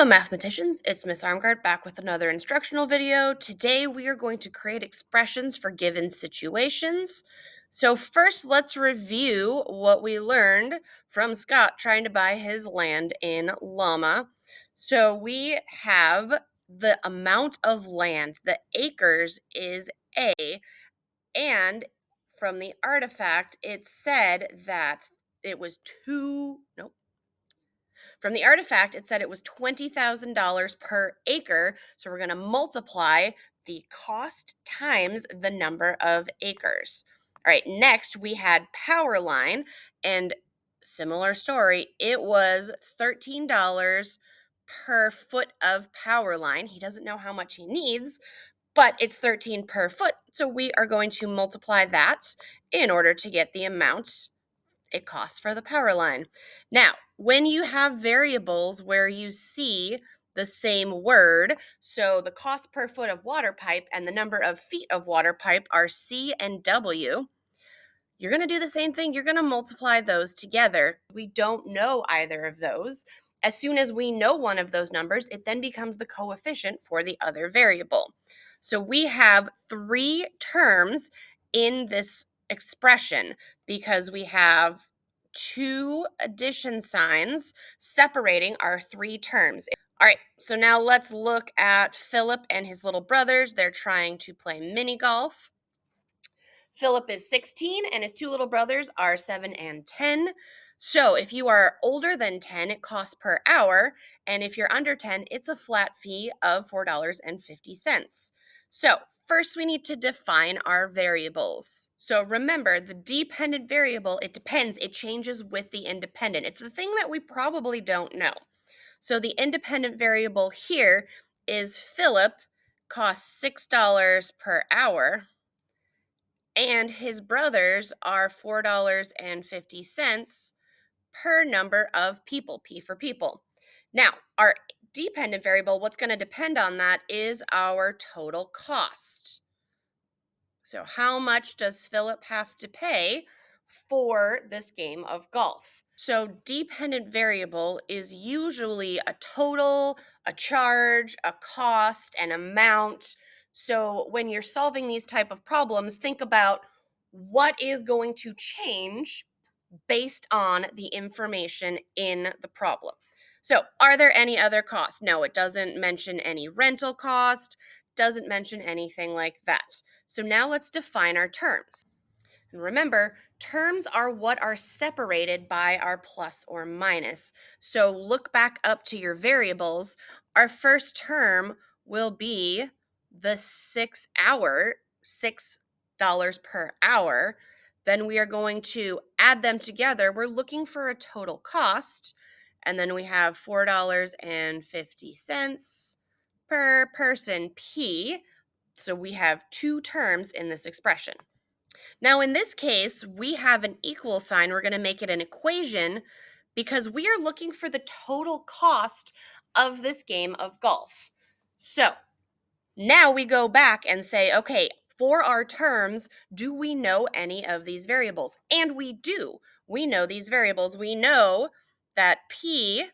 Hello mathematicians, it's Miss Armgard back with another instructional video. Today we are going to create expressions for given situations. So first let's review what we learned from Scott trying to buy his land in Llama. So we have the amount of land, the acres is A, and from the artifact it said that it was from the artifact, it said it was $20,000 per acre. So we're going to multiply the cost times the number of acres. All right, next we had power line, and similar story. It was $13 per foot of power line. He doesn't know how much he needs, but it's 13 per foot. So we are going to multiply that in order to get the amount it costs for the power line. Now, when you have variables where you see the same word, so the cost per foot of water pipe and the number of feet of water pipe are C and W, you're going to do the same thing. You're going to multiply those together. We don't know either of those. As soon as we know one of those numbers, it then becomes the coefficient for the other variable. So we have three terms in this expression because we have two addition signs separating our three terms. All right, so now let's look at Philip and his little brothers. They're trying to play mini golf. Philip is 16 and his two little brothers are 7 and 10. So if you are older than 10, it costs per hour. And if you're under 10, it's a flat fee of $4.50. So first we need to define our variables. So remember, the dependent variable, it depends. It changes with the independent. It's the thing that we probably don't know. So the independent variable here is Philip costs $6 per hour, and his brothers are $4.50 per number of people, P for people. Now, our dependent variable, what's going to depend on that is our total cost. So how much does Philip have to pay for this game of golf? So dependent variable is usually a total, a charge, a cost, an amount. So when you're solving these type of problems, think about what is going to change based on the information in the problem. So are there any other costs? No, it doesn't mention any rental cost, doesn't mention anything like that. So now let's define our terms. And remember, terms are what are separated by our plus or minus. So look back up to your variables. Our first term will be the 6 hour, $6 per hour. Then we are going to add them together. We're looking for a total cost. And then we have $4.50 per person, P. So we have two terms in this expression. Now, in this case, we have an equal sign. We're going to make it an equation because we are looking for the total cost of this game of golf. So now we go back and say, okay, for our terms, do we know any of these variables? And we do. We know these variables. We know that P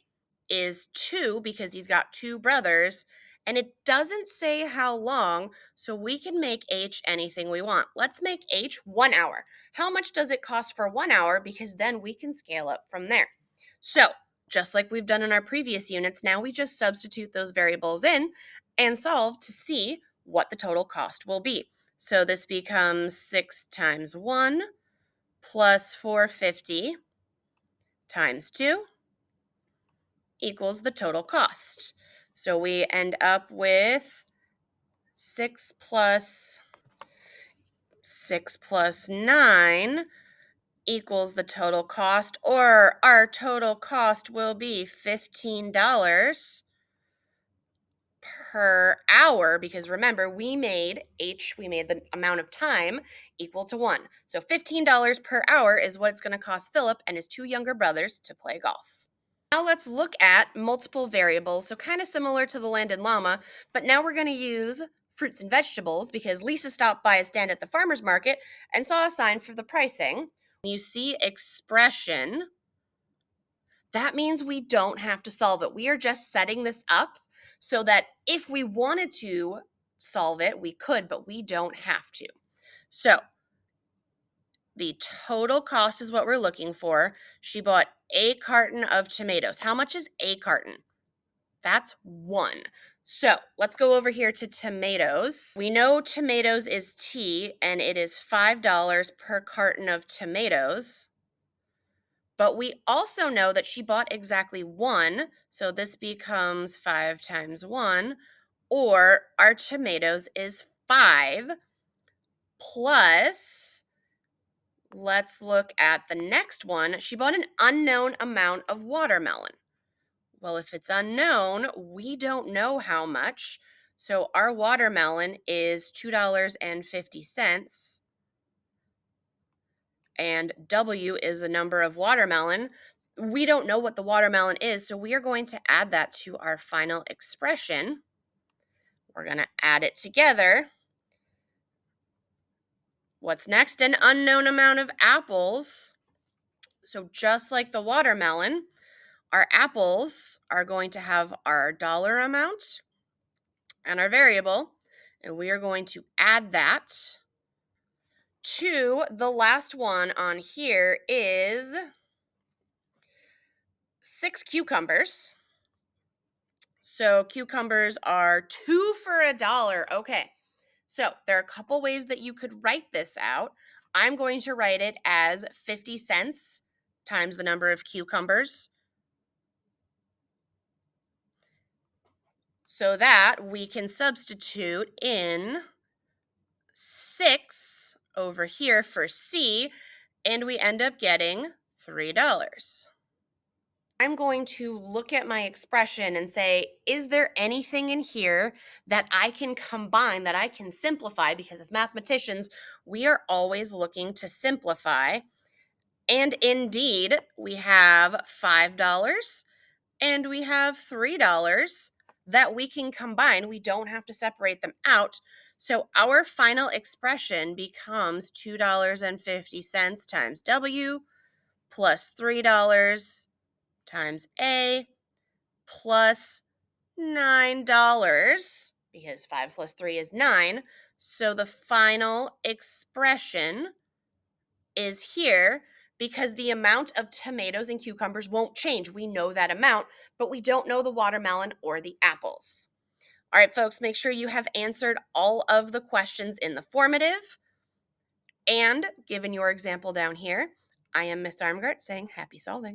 is 2 because he's got two brothers, and it doesn't say how long, so we can make H anything we want. Let's make H 1 hour. How much does it cost for 1 hour? Because then we can scale up from there. So just like we've done in our previous units, now we just substitute those variables in and solve to see what the total cost will be. So this becomes 6 times 1 plus 450 times 2 equals the total cost. So we end up with 6 plus 9 equals the total cost, or our total cost will be $15 per hour, because remember, we made the amount of time equal to 1. So $15 per hour is what it's going to cost Philip and his two younger brothers to play golf. Now let's look at multiple variables, so kind of similar to the land in Llama, but now we're going to use fruits and vegetables because Lisa stopped by a stand at the farmer's market and saw a sign for the pricing. You see expression that means we don't have to solve it. We are just setting this up so that if we wanted to solve it, we could, but we don't have to. So the total cost is what we're looking for. She bought a carton of tomatoes. How much is a carton? That's one. So let's go over here to tomatoes. We know tomatoes is T and it is $5 per carton of tomatoes. But we also know that she bought exactly one. So this becomes 5 times 1. Or our tomatoes is 5 plus, let's look at the next one. She bought an unknown amount of watermelon. Well, if it's unknown, we don't know how much. So our watermelon is $2.50. And W is the number of watermelon. We don't know what the watermelon is, so we are going to add that to our final expression. We're going to add it together. What's next? An unknown amount of apples. So just like the watermelon, our apples are going to have our dollar amount and our variable, and we are going to add that to the last one on here is 6 cucumbers. So cucumbers are 2 for $1. Okay. So there are a couple ways that you could write this out. I'm going to write it as 50 cents times the number of cucumbers, so that we can substitute in 6 over here for C, and we end up getting $3. I'm going to look at my expression and say, is there anything in here that I can combine, that I can simplify? Because as mathematicians, we are always looking to simplify. And indeed, we have $5 and we have $3 that we can combine. We don't have to separate them out. So our final expression becomes $2.50 times W plus $3 times A plus $9, because 5 plus 3 is 9. So the final expression is here because the amount of tomatoes and cucumbers won't change. We know that amount, but we don't know the watermelon or the apples. All right, folks, make sure you have answered all of the questions in the formative. And given your example down here, I am Miss Armgart saying happy solving.